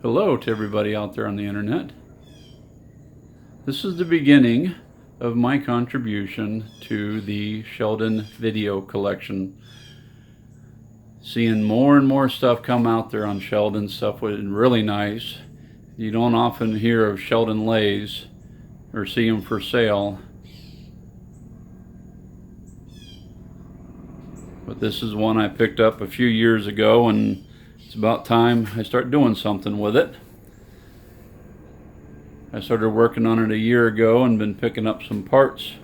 Hello to everybody out there on the internet. This is the beginning of my contribution to the Sheldon video collection. Seeing more and more stuff come out there on Sheldon, stuff was really nice. You don't often hear of Sheldon Lathes or see them for sale. But this is one I picked up a few years ago, and it's about time I start doing something with it. I started working on it a year ago and been picking up some parts.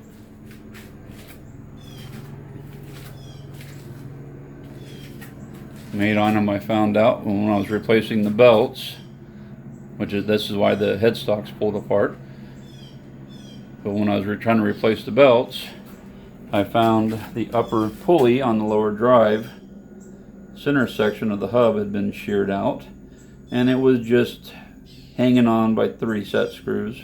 Made on them, I found out when I was replacing the belts, this is why the headstock's pulled apart. But when I was trying to replace the belts, I found the upper pulley on the lower drive center section of the hub had been sheared out, and it was just hanging on by 3 set screws.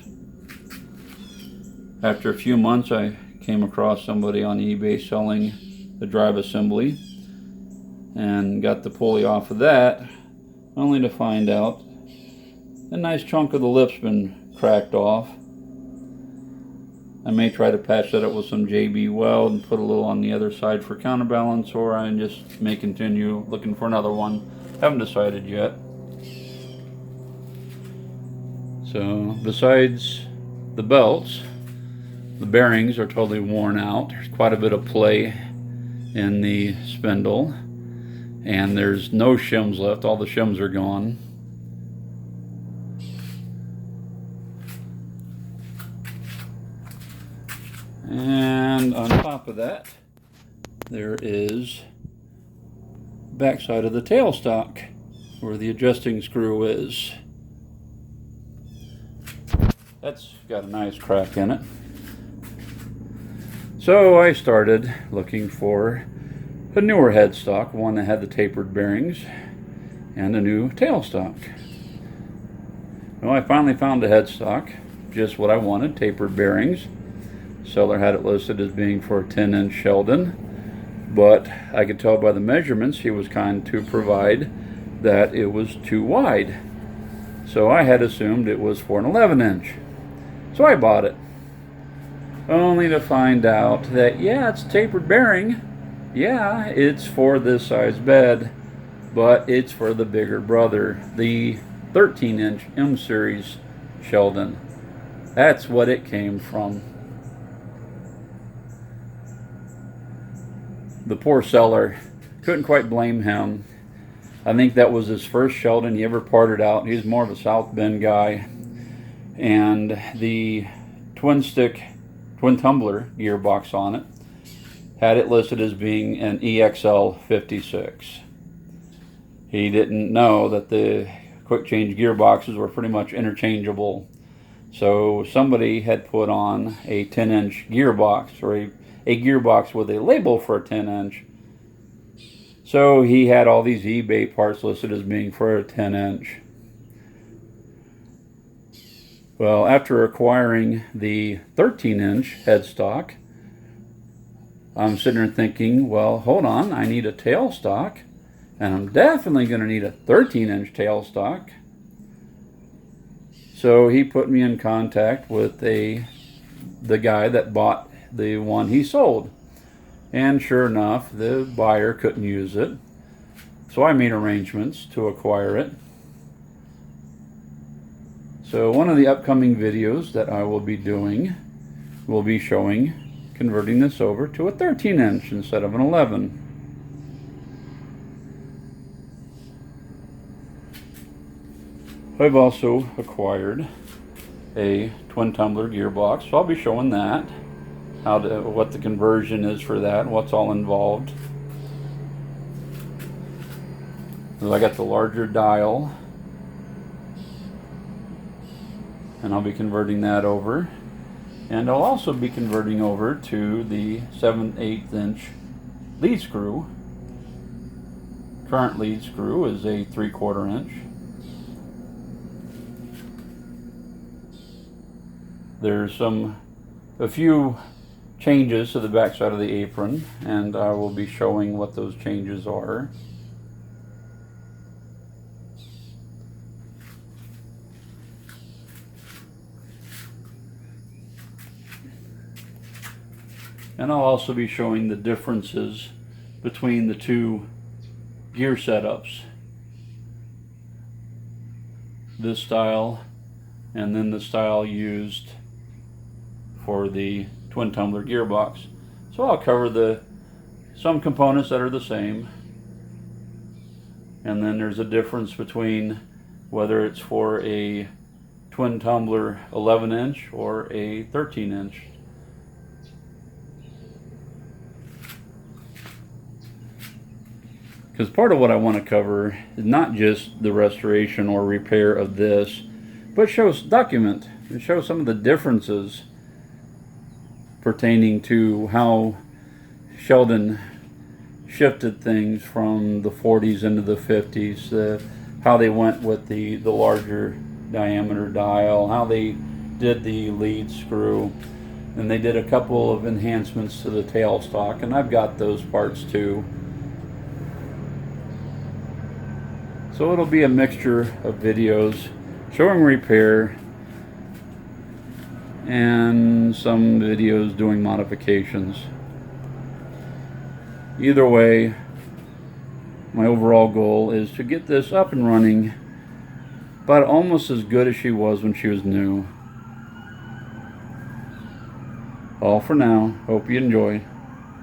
After a few months, I came across somebody on eBay selling the drive assembly and got the pulley off of that, only to find out a nice chunk of the lip's been cracked off. I may try to patch that up with some JB weld and put a little on the other side for counterbalance, or I just may continue looking for another one. Haven't decided yet. So besides the belts, the bearings are totally worn out. There's quite a bit of play in the spindle, and there's no shims left. All the shims are gone. And on top of that, there is backside of the tailstock where the adjusting screw is. That's got a nice crack in it. So I started looking for a newer headstock, one that had the tapered bearings, and a new tailstock. Well, I finally found a headstock, just what I wanted, tapered bearings. Seller had it listed as being for a 10-inch Sheldon, but I could tell by the measurements he was kind to provide that it was too wide. So I had assumed it was for an 11-inch. So I bought it, only to find out that, yeah, it's a tapered bearing. Yeah, it's for this size bed, but it's for the bigger brother, the 13-inch M-Series Sheldon. That's what it came from. The poor seller, couldn't quite blame him. I think that was his first Sheldon he ever parted out. He's more of a South Bend guy. And the twin tumbler gearbox on it had it listed as being an EXL56. He didn't know that the quick change gearboxes were pretty much interchangeable. So somebody had put on a 10-inch gearbox, or a gearbox with a label for a 10-inch. So he had all these eBay parts listed as being for a 10-inch. Well, after acquiring the 13-inch headstock, I'm sitting there thinking, well, hold on, I need a tailstock, and I'm definitely going to need a 13-inch tailstock. So he put me in contact with the guy that bought the one he sold, and sure enough, the buyer couldn't use it, so I made arrangements to acquire it. So one of the upcoming videos that I will be doing will be showing converting this over to a 13-inch instead of an 11. I've also acquired a twin tumbler gearbox, so I'll be showing that, what the conversion is for that, and what's all involved. So I got the larger dial, and I'll be converting that over, and I'll also be converting over to the 7/8 inch lead screw. Current lead screw is a 3/4 inch. There's a few changes to the back side of the apron, and I will be showing what those changes are. And I'll also be showing the differences between the two gear setups. This style and then the style used for the twin tumbler gearbox. So I'll cover some components that are the same, and then there's a difference between whether it's for a twin tumbler 11-inch or a 13-inch. Because part of what I want to cover is not just the restoration or repair of this, but document and show some of the differences pertaining to how Sheldon shifted things from the 40s into the 50s, how they went with the larger diameter dial, how they did the lead screw, and they did a couple of enhancements to the tailstock, and I've got those parts too. So it'll be a mixture of videos showing repair and some videos doing modifications. Either way, my overall goal is to get this up and running, but almost as good as she was when she was new. All for now. Hope you enjoy.